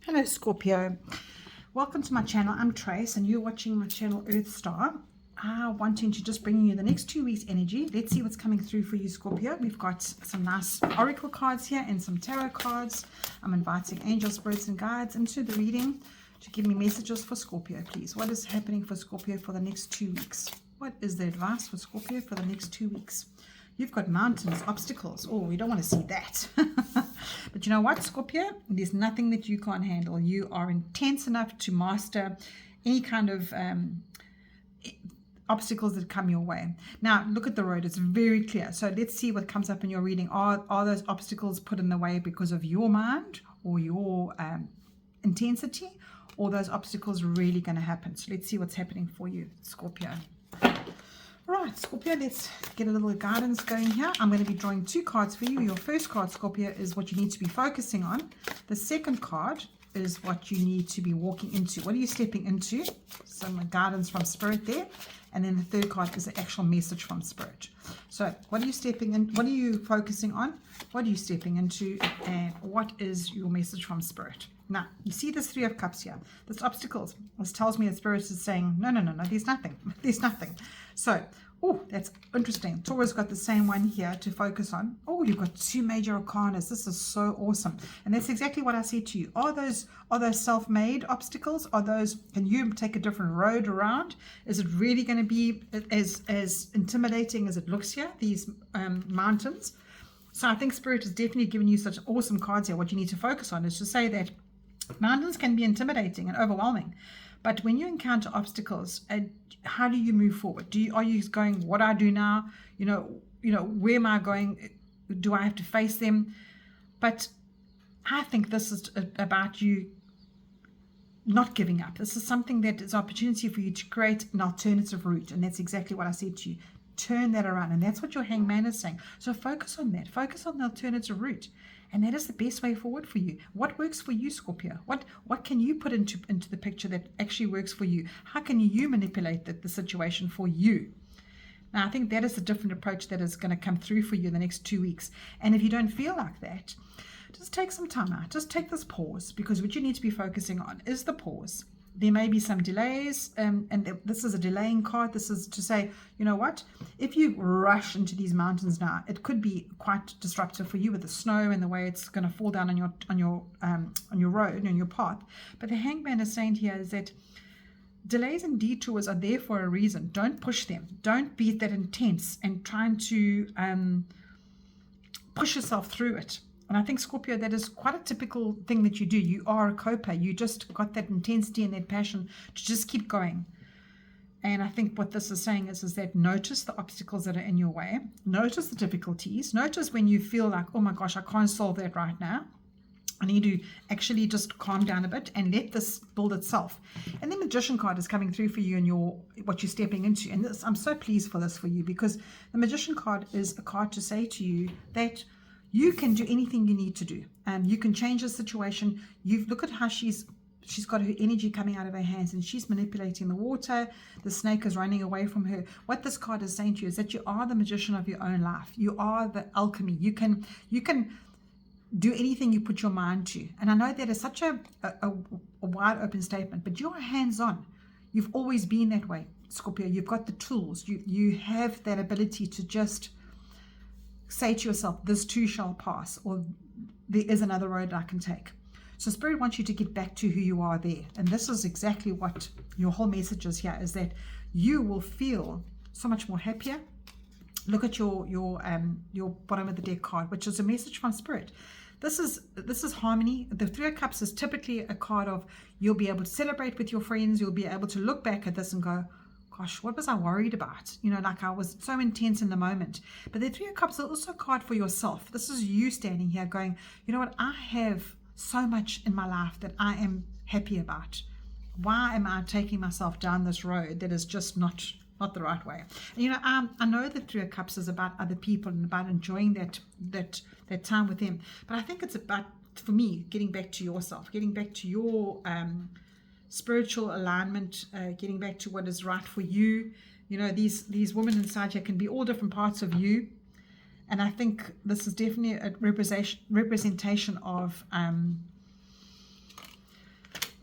Hello Scorpio, welcome to my channel. I'm Trace and you're watching my channel Earth Star. Wanting to just bring you the next 2 weeks energy. Let's see what's coming through for you Scorpio. We've got some nice oracle cards here and some tarot cards. I'm inviting angels, spirits and guides into the reading to give me messages for Scorpio, please. What is happening for Scorpio for the next 2 weeks? What is the advice for Scorpio for the next 2 weeks? You've got mountains, obstacles. Oh, we don't want to see that. But you know what, Scorpio? There's nothing that you can't handle. You are intense enough to master any kind of obstacles that come your way. Now, look at the road. It's very clear. So let's see what comes up in your reading. Are those obstacles put in the way because of your mind or your intensity? Or those obstacles really going to happen? So let's see what's happening for you, Scorpio. Right, Scorpio, let's get a little guidance going here. I'm going to be drawing 2 cards for you. Your first card, Scorpio, is what you need to be focusing on. The second card is what you need to be walking into. What are you stepping into? Some guidance from Spirit there. And then the third card is the actual message from Spirit. So what are you stepping in? What are you focusing on? What are you stepping into? And what is your message from Spirit? Now, you see this 3 of Cups here. This obstacles. This tells me that Spirit is saying, no, there's nothing. There's nothing. So, oh, that's interesting. Taurus got the same one here to focus on. Oh, you've got 2 major arcanas. This is so awesome. And that's exactly what I said to you. Are those self-made obstacles? Can you take a different road around? Is it really going to be as intimidating as it looks here, these mountains? So I think Spirit has definitely given you such awesome cards here. What you need to focus on is to say that mountains can be intimidating and overwhelming, but when you encounter obstacles, how do you move forward? Are you going, what do I do now? You know, where am I going? Do I have to face them? But I think this is about you not giving up. This is something that is an opportunity for you to create an alternative route, and that's exactly what I said to you. Turn that around, and that's what your hangman is saying. So focus on that. Focus on the alternative route. And that is the best way forward for you. What works for you, Scorpio? What can you put into the picture that actually works for you? How can you manipulate the situation for you? Now, I think that is a different approach that is going to come through for you in the next 2 weeks. And if you don't feel like that, just take some time out. Just take this pause, because what you need to be focusing on is the pause. There may be some delays, and this is a delaying card. This is to say, you know what? If you rush into these mountains now, it could be quite disruptive for you with the snow and the way it's going to fall down on your road, on your path. But the hangman is saying here is that delays and detours are there for a reason. Don't push them. Don't be that intense and trying to push yourself through it. And I think, Scorpio, that is quite a typical thing that you do. You are a coper. You just got that intensity and that passion to just keep going. And I think what this is saying is that notice the obstacles that are in your way. Notice the difficulties. Notice when you feel like, oh my gosh, I can't solve that right now. I need to actually just calm down a bit and let this build itself. And the Magician card is coming through for you and what you're stepping into. And this, I'm so pleased for this for you, because the Magician card is a card to say to you that you can do anything you need to do. You can change the situation. Look at how she's got her energy coming out of her hands, and she's manipulating the water. The snake is running away from her. What this card is saying to you is that you are the magician of your own life. You are the alchemy. You can do anything you put your mind to. And I know that is such a wide open statement, but you are hands-on. You've always been that way, Scorpio. You've got the tools. You have that ability to just say to yourself, this too shall pass, or there is another road I can take. So Spirit wants you to get back to who you are there. And this is exactly what your whole message is here, is that you will feel so much more happier. Look at your bottom of the deck card, which is a message from Spirit. This is harmony. The 3 of Cups is typically a card of, you'll be able to celebrate with your friends. You'll be able to look back at this and go, gosh, what was I worried about? Like I was so intense in the moment. But the 3 of Cups is also a card for yourself. This is you standing here going, you know what? I have so much in my life that I am happy about. Why am I taking myself down this road that is just not the right way? And I know that 3 of Cups is about other people and about enjoying that time with them. But I think it's about, for me, getting back to yourself, getting back to your spiritual alignment, getting back to what is right for you. These women inside here can be all different parts of you, and I think this is definitely a representation of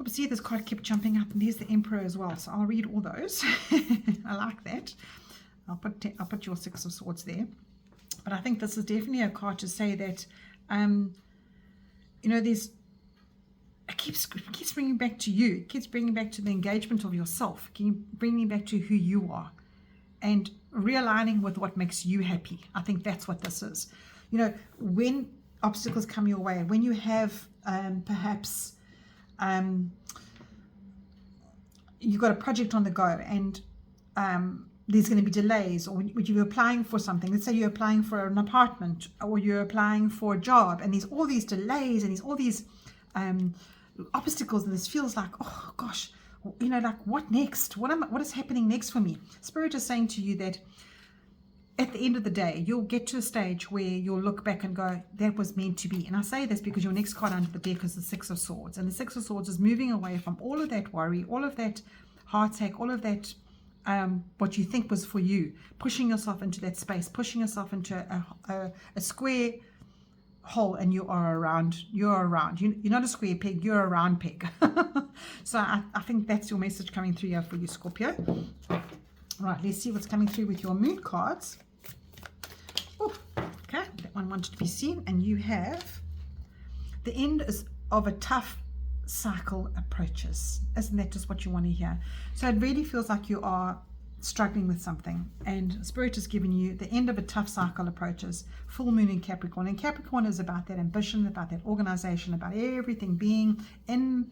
Oh, see, this card kept jumping up, and there's the Emperor as well. So I'll read all those. I like that. I'll put your Six of Swords there. But I think this is definitely a card to say that, you know, it keeps bringing back to you. It keeps bringing back to the engagement of yourself. Keep bringing back to who you are, and realigning with what makes you happy. I think that's what this is. You know, when obstacles come your way, when you have perhaps you've got a project on the go, and there's going to be delays, or when you're applying for something, let's say you're applying for an apartment, or you're applying for a job, and there's all these delays, and there's all these obstacles, and this feels like, oh gosh, you know, like what next? What is happening next for me? Spirit is saying to you that at the end of the day, you'll get to a stage where you'll look back and go, that was meant to be. And I say this because your next card under the deck is the Six of Swords. And the Six of Swords is moving away from all of that worry, all of that heartache, all of that what you think was for you, pushing yourself into that space, pushing yourself into a square hole, and you're around. You're not a square peg, you're a round peg. So I think that's your message coming through here for you, Scorpio. Right, let's see what's coming through with your moon cards. Oh, okay, that one wanted to be seen. And you have the end of a tough cycle approaches. Isn't that just what you want to hear? So it really feels like you are struggling with something, and Spirit has given you the end of a tough cycle approaches. Full moon in Capricorn, and Capricorn is about that ambition, about that organization, about everything being in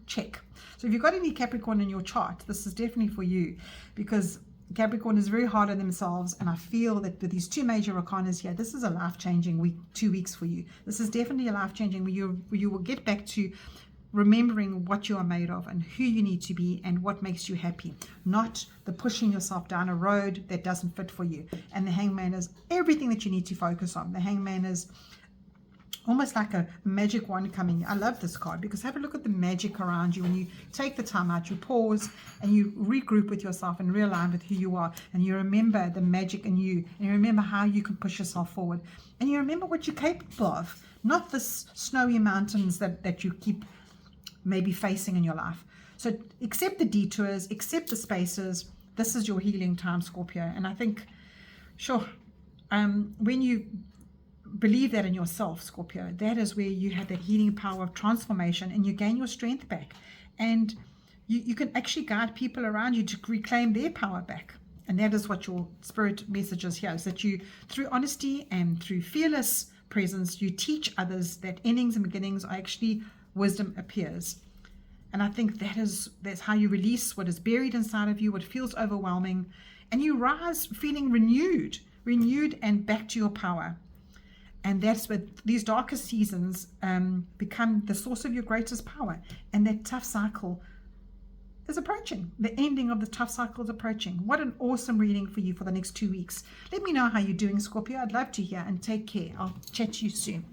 check. So if you've got any Capricorn in your chart, this is definitely for you, because Capricorn is very hard on themselves, and I feel that with these two major arcanas here, this is a life-changing week, 2 weeks for you. This is definitely a life-changing where you will get back to remembering what you are made of and who you need to be and what makes you happy, not the pushing yourself down a road that doesn't fit for you. And the Hangman is everything that you need to focus on. The Hangman is almost like a magic wand coming. I love this card because have a look at the magic around you. When you take the time out, you pause and you regroup with yourself and realign with who you are, and you remember the magic in you, and you remember how you can push yourself forward, and you remember what you're capable of, not the snowy mountains that you keep maybe facing in your life. So accept the detours, accept the spaces. This is your healing time, Scorpio. And I think, sure, when you believe that in yourself, Scorpio, that is where you have that healing power of transformation, and you gain your strength back, and you can actually guide people around you to reclaim their power back. And that is what your Spirit message is here, is that you, through honesty and through fearless presence, you teach others that endings and beginnings are actually wisdom appears. And I think that's how you release what is buried inside of you, what feels overwhelming, and you rise feeling renewed and back to your power. And that's where these darker seasons become the source of your greatest power. And that tough cycle is approaching. The ending of the tough cycle is approaching. What an awesome reading for you for the next 2 weeks. Let me know how you're doing, Scorpio. I'd love to hear, and take care. I'll chat to you soon.